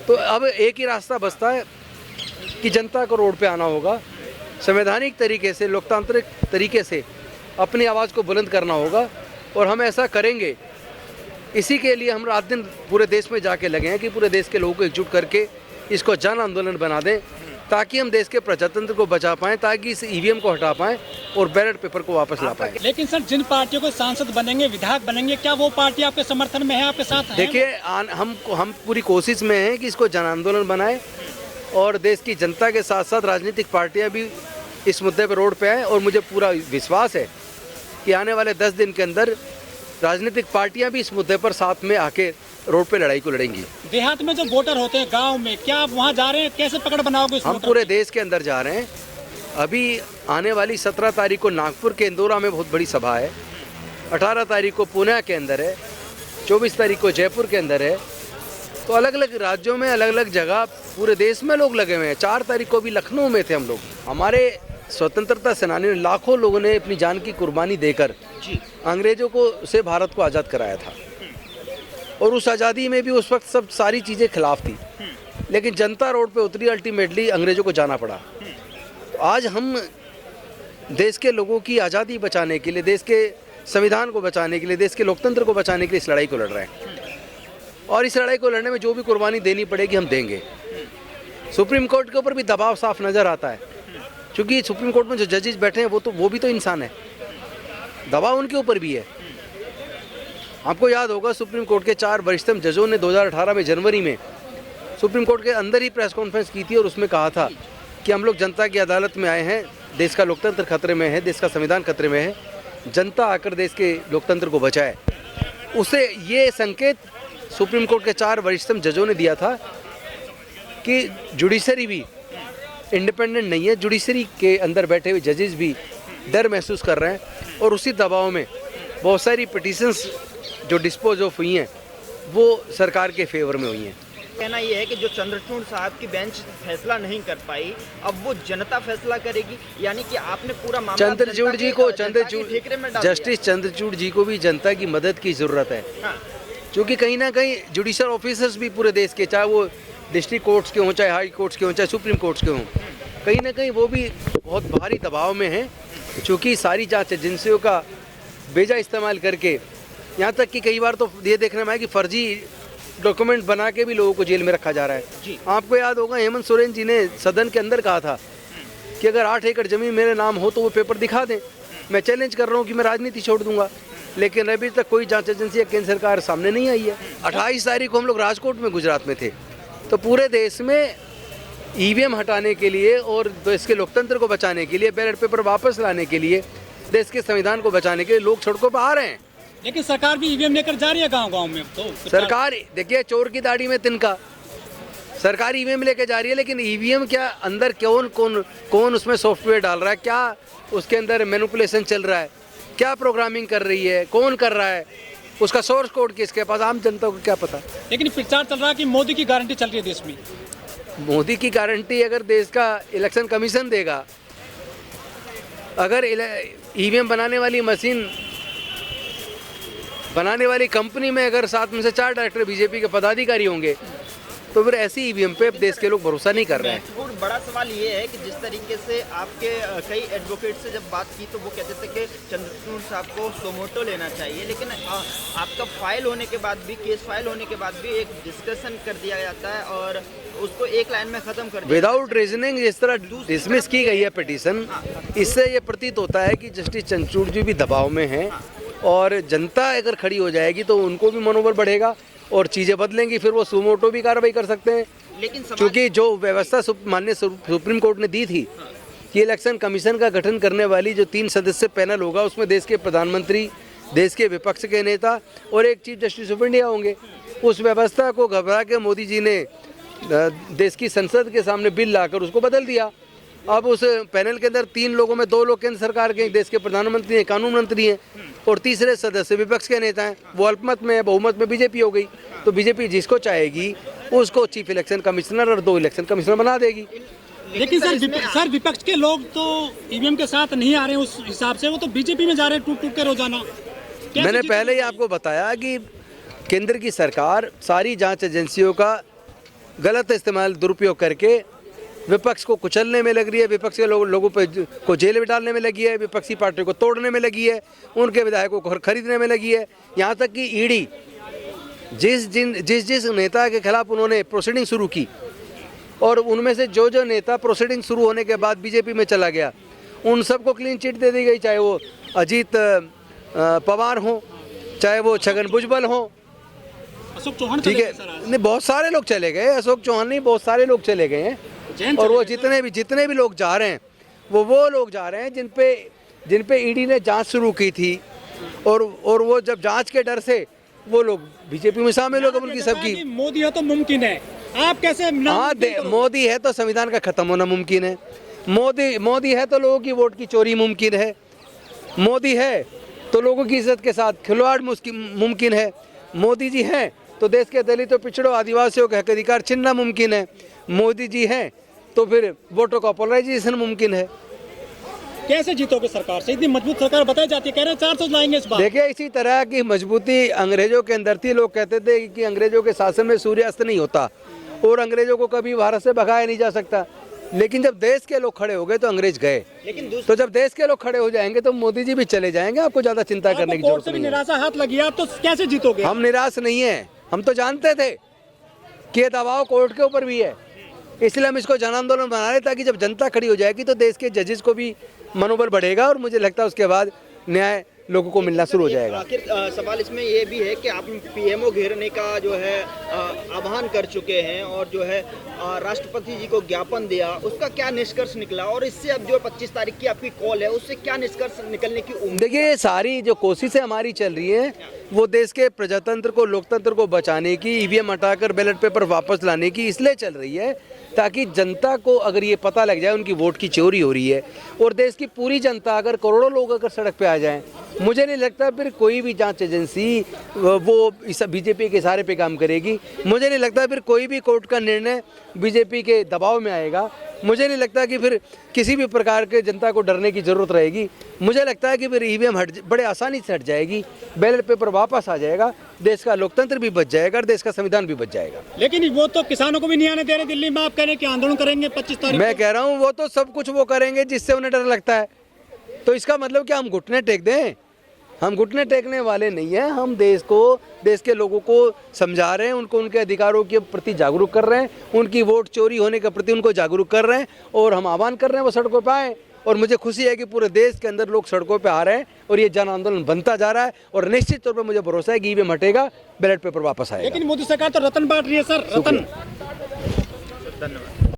तो अब एक ही रास्ता बचता है कि जनता को रोड पे आना होगा, संवैधानिक तरीके से, लोकतांत्रिक तरीके से अपनी आवाज़ को बुलंद करना होगा, और हम ऐसा करेंगे। इसी के लिए हम रात दिन पूरे देश में जाके लगे हैं कि पूरे देश के लोगों को एकजुट करके इसको जन आंदोलन बना दें, ताकि हम देश के प्रजातंत्र को बचा पाएं, ताकि इस ईवीएम को हटा पाएं और बैलेट पेपर को वापस ला पाएं। लेकिन सर, जिन पार्टियों को सांसद बनेंगे, विधायक बनेंगे, क्या वो पार्टी आपके समर्थन में है, आपके साथ है? देखिए, हम पूरी कोशिश में हैं कि इसको जन आंदोलन बनाएं, और देश की जनता के साथ साथ राजनीतिक पार्टियां भी इस मुद्दे पर रोड पे आएँ। और मुझे पूरा विश्वास है कि आने वाले 10 दिन के अंदर राजनीतिक पार्टियां भी इस मुद्दे पर साथ में आके रोड पे लड़ाई को लड़ेंगी। देहात में जो वोटर होते हैं, गांव में, क्या आप वहां जा रहे हैं? कैसे पकड़ बनाओगे? हम पूरे देश के अंदर जा रहे हैं। अभी आने वाली 17 तारीख को नागपुर के इंदौरा में बहुत बड़ी सभा है, 18 तारीख को पुणे के अंदर है, 24 तारीख को जयपुर के अंदर है। तो अलग अलग राज्यों में अलग अलग जगह पूरे देश में लोग लगे हुए हैं। 4 तारीख को भी लखनऊ में थे हम लोग। हमारे स्वतंत्रता सेनानियों, लाखों लोगों ने अपनी जान की कुर्बानी देकर अंग्रेजों को से भारत को आज़ाद कराया था, और उस आज़ादी में भी उस वक्त सब सारी चीज़ें खिलाफ थी, लेकिन जनता रोड पे उतरी, अल्टीमेटली अंग्रेजों को जाना पड़ा। तो आज हम देश के लोगों की आज़ादी बचाने के लिए, देश के संविधान को बचाने के लिए, देश के लोकतंत्र को बचाने के लिए इस लड़ाई को लड़ रहे हैं, और इस लड़ाई को लड़ने में जो भी कुर्बानी देनी पड़ेगी हम देंगे। सुप्रीम कोर्ट के ऊपर भी दबाव साफ नज़र आता है, क्योंकि सुप्रीम कोर्ट में जो जजेस बैठे हैं वो भी तो इंसान है, दबाव उनके ऊपर भी है। आपको याद होगा, सुप्रीम कोर्ट के 4 वरिष्ठतम जजों ने 2018 में जनवरी में सुप्रीम कोर्ट के अंदर ही प्रेस कॉन्फ्रेंस की थी, और उसमें कहा था कि हम लोग जनता की अदालत में आए हैं, देश का लोकतंत्र खतरे में है, देश का संविधान खतरे में है, जनता आकर देश के लोकतंत्र को बचाए। उसे ये संकेत सुप्रीम कोर्ट के 4 वरिष्ठतम जजों ने दिया था कि जुडिशरी भी इंडिपेंडेंट नहीं है, जुडिशरी के अंदर बैठे हुए जजेस भी डर महसूस कर रहे हैं, और उसी दबाव में बहुत सारी पिटीशंस जो डिस्पोज ऑफ हुई हैं वो सरकार के फेवर में हुई हैं। कहना ये है कि जो चंद्रचूड़ साहब की बेंच फैसला नहीं कर पाई, अब वो जनता फैसला करेगी, यानी कि आपने पूरा मामला चंद्रचूड़ जी को, जस्टिस चंद्रचूड़ जी को भी जनता की मदद की ज़रूरत है। हाँ। क्योंकि कहीं ना कहीं जुडिशल ऑफिसर्स भी पूरे देश के, चाहे वो डिस्ट्रिक्ट कोर्ट्स के हों, चाहे हाई कोर्ट्स के हों, चाहे सुप्रीम कोर्ट्स के हों, कहीं ना कहीं वो भी बहुत भारी दबाव में हैं, क्योंकि सारी जांच एजेंसियों का बेजा इस्तेमाल करके, यहाँ तक कि कई बार तो ये देखने में आया कि फर्जी डॉक्यूमेंट बना के भी लोगों को जेल में रखा जा रहा है। आपको याद होगा, हेमंत सोरेन जी ने सदन के अंदर कहा था कि अगर 8 एकड़ ज़मीन मेरे नाम हो तो वो पेपर दिखा दें, मैं चैलेंज कर रहा हूँ कि मैं राजनीति छोड़ दूंगा। लेकिन अभी तक कोई जांच एजेंसी या केंद्र सरकार सामने नहीं आई है। 28 तारीख को हम लोग राजकोट में, गुजरात में थे। तो पूरे देश में ईवीएम हटाने के लिए और देश के लोकतंत्र को बचाने के लिए, बैलेट पेपर वापस लाने के लिए, देश के संविधान को बचाने के लिए लोग सड़कों पर आ रहे हैं। लेकिन सरकार भी ईवीएम लेकर जा रही है गांव-गांव में। अब तो सरकार, देखिए, चोर की दाढ़ी में तिनका, सरकार ईवीएम लेके जा रही है, लेकिन ईवीएम क्या अंदर कौन उसमें सॉफ्टवेयर डाल रहा है, क्या उसके अंदर मैनिपुलेशन चल रहा है, क्या प्रोग्रामिंग कर रही है, कौन कर रहा है, उसका सोर्स कोड किसके पास, आम जनता को क्या पता। लेकिन प्रचार चल रहा है कि मोदी की गारंटी चल रही है देश में। मोदी की गारंटी अगर देश का इलेक्शन कमीशन देगा, अगर ईवीएम बनाने वाली मशीन बनाने वाली कंपनी में अगर 7 में से 4 डायरेक्टर बीजेपी के पदाधिकारी होंगे, तो फिर ऐसी ईवीएम पे देश के लोग भरोसा नहीं कर रहे हैं। और बड़ा सवाल ये है कि जिस तरीके से आपके कई एडवोकेट से जब बात की तो वो कहते थे कि चंद्रचूड़ साहब को सोमोटो लेना चाहिए, लेकिन आपका फाइल होने के बाद भी, केस फाइल होने के बाद भी एक डिस्कशन कर दिया जाता है और उसको एक लाइन में खत्म कर दिया विदाउट रीजनिंग जिस तरह डिसमिस की गई है पिटीशन, इससे ये प्रतीत होता है कि जस्टिस चंद्रचूड़ जी भी दबाव में हैं, और जनता अगर खड़ी हो जाएगी तो उनको भी मनोबल बढ़ेगा और चीज़ें बदलेंगी, फिर वो सुमोटो भी कार्रवाई कर सकते हैं। लेकिन क्योंकि जो व्यवस्था माननीय सुप्रीम कोर्ट ने दी थी कि इलेक्शन कमीशन का गठन करने वाली जो 3 सदस्य पैनल होगा, उसमें देश के प्रधानमंत्री, देश के विपक्ष के नेता और एक चीफ जस्टिस ऑफ इंडिया होंगे, उस व्यवस्था को घबरा के मोदी जी ने देश की संसद के सामने बिल लाकर उसको बदल दिया। अब उस पैनल के अंदर 3 लोगों में 2 लोग केंद्र सरकार के, देश के प्रधानमंत्री हैं, कानून मंत्री हैं, और तीसरे सदस्य विपक्ष के नेता हैं। वो अल्पमत में है, बहुमत में बीजेपी हो गई। तो बीजेपी जिसको चाहेगी उसको चीफ इलेक्शन कमिश्नर और 2 इलेक्शन कमिश्नर बना देगी। लेकिन सर विपक्ष के लोग तो ईवीएम के साथ नहीं आ रहे हैं उस हिसाब से, वो तो बीजेपी में जा रहे हैं टूट के रोजाना। मैंने पहले ही आपको बताया कि केंद्र की सरकार सारी जांच एजेंसियों का गलत इस्तेमाल दुरुपयोग करके विपक्ष को कुचलने में लग रही है, विपक्ष के लोगों पे को जेल में डालने में लगी है, विपक्षी पार्टी को तोड़ने में लगी है, उनके विधायकों को खरीदने में लगी है। यहाँ तक कि ईडी जिस नेता के खिलाफ उन्होंने प्रोसीडिंग शुरू की और उनमें से जो नेता प्रोसीडिंग शुरू होने के बाद बीजेपी में चला गया, उन सबको क्लीन चिट दे दी गई, चाहे वो अजीत पवार हो, चाहे वो छगन भुजबल हो। अशोक चौहान ठीक है, नहीं बहुत सारे लोग चले गए, अशोक चौहान नहीं, बहुत सारे लोग चले गए हैं। और वो जितने भी लोग जा रहे हैं वो लोग जा रहे हैं जिन पे ईडी ने जांच शुरू की थी और वो जब जांच के डर से वो लोग बीजेपी में शामिल हो गए। उनकी सबकी मोदी है तो मुमकिन है, आप कैसे? हाँ, मोदी है तो संविधान का खत्म होना मुमकिन है, मोदी है तो लोगों की वोट की चोरी मुमकिन है, मोदी है तो लोगों की इज्जत के साथ खिलवाड़ मुमकिन है, मोदी जी हैं तो देश के दलितों, पिछड़ों, आदिवासियों के हक अधिकार छीनना मुमकिन है, मोदी जी हैं तो फिर वोटों का पोलराइजेशन मुमकिन है। कैसे जीतोगे सरकार से? इतनी मजबूत सरकार बताई जाती है, कह रहे हैं 400 लाएंगे इस बार। देखिए, इसी तरह की मजबूती अंग्रेजों के अंदर थी। लोग कहते थे कि अंग्रेजों के शासन में सूर्यास्त नहीं होता और अंग्रेजों को कभी भारत से भगाया नहीं जा सकता, लेकिन जब देश के लोग खड़े हो गए तो अंग्रेज गए। तो जब देश के लोग खड़े हो जाएंगे तो मोदी जी भी चले जाएंगे, आपको ज्यादा चिंता करने की जरूरत नहीं है। निराशा हाथ लगी, आप तो कैसे जीतोगे? हम निराश नहीं है, हम तो जानते थे कि ये दबाव कोर्ट के ऊपर भी है, इसलिए हम इसको जन आंदोलन बना रहे ताकि जब जनता खड़ी हो जाएगी तो देश के जजेस को भी मनोबल बढ़ेगा और मुझे लगता है उसके बाद न्याय लोगों को मिलना शुरू हो जाएगा। आखिर सवाल इसमें ये भी है कि आप पीएमओ घेरने का जो है आह्वान कर चुके हैं और जो है राष्ट्रपति जी को ज्ञापन दिया, उसका क्या निष्कर्ष निकला और इससे अब जो 25 तारीख की आपकी कॉल है उससे क्या निष्कर्ष निकलने की उम्मीद? देखिए, ये सारी जो कोशिशें हमारी चल रही है वो देश के प्रजातंत्र को, लोकतंत्र को बचाने की, ईवीएम हटाकर बैलेट पेपर वापस लाने की इसलिए चल रही है ताकि जनता को अगर ये पता लग जाए उनकी वोट की चोरी हो रही है और देश की पूरी जनता, अगर करोड़ों लोग अगर सड़क पे आ जाएं, मुझे नहीं लगता फिर कोई भी जांच एजेंसी वो इस बीजेपी के इशारे पे काम करेगी। मुझे नहीं लगता फिर कोई भी कोर्ट का निर्णय बीजेपी के दबाव में आएगा। मुझे नहीं लगता कि फिर किसी भी प्रकार के जनता को डरने की ज़रूरत रहेगी। मुझे लगता है कि फिर ईवीएम बड़े आसानी से हट जाएगी, बैलेट पेपर वापस आ जाएगा, देश का लोकतंत्र भी बच जाएगा और देश का संविधान भी बच जाएगा। लेकिन वो तो किसानों को भी नहीं आने दे रहे दिल्ली में, आप कह रहे हैं कि आंदोलन करेंगे 25 तारीख। मैं कह रहा हूँ वो तो सब कुछ वो करेंगे जिससे उन्हें डर लगता है। तो इसका मतलब क्या हम घुटने टेक दें? हम घुटने टेकने वाले नहीं हैं। हम देश के लोगों को समझा रहे हैं, उनको उनके अधिकारों के प्रति जागरूक कर रहे हैं, उनकी वोट चोरी होने के प्रति उनको जागरूक कर रहे हैं और हम आह्वान कर रहे हैं वो सड़कों पर आए। और मुझे खुशी है कि पूरे देश के अंदर लोग सड़कों पे आ रहे हैं और ये जन आंदोलन बनता जा रहा है और निश्चित तौर पर मुझे भरोसा है कि ईवीएम हटेगा, बैलेट पेपर वापस आएगा। लेकिन मोदी सरकार तो रतन बांट रही है सर, रतन। धन्यवाद।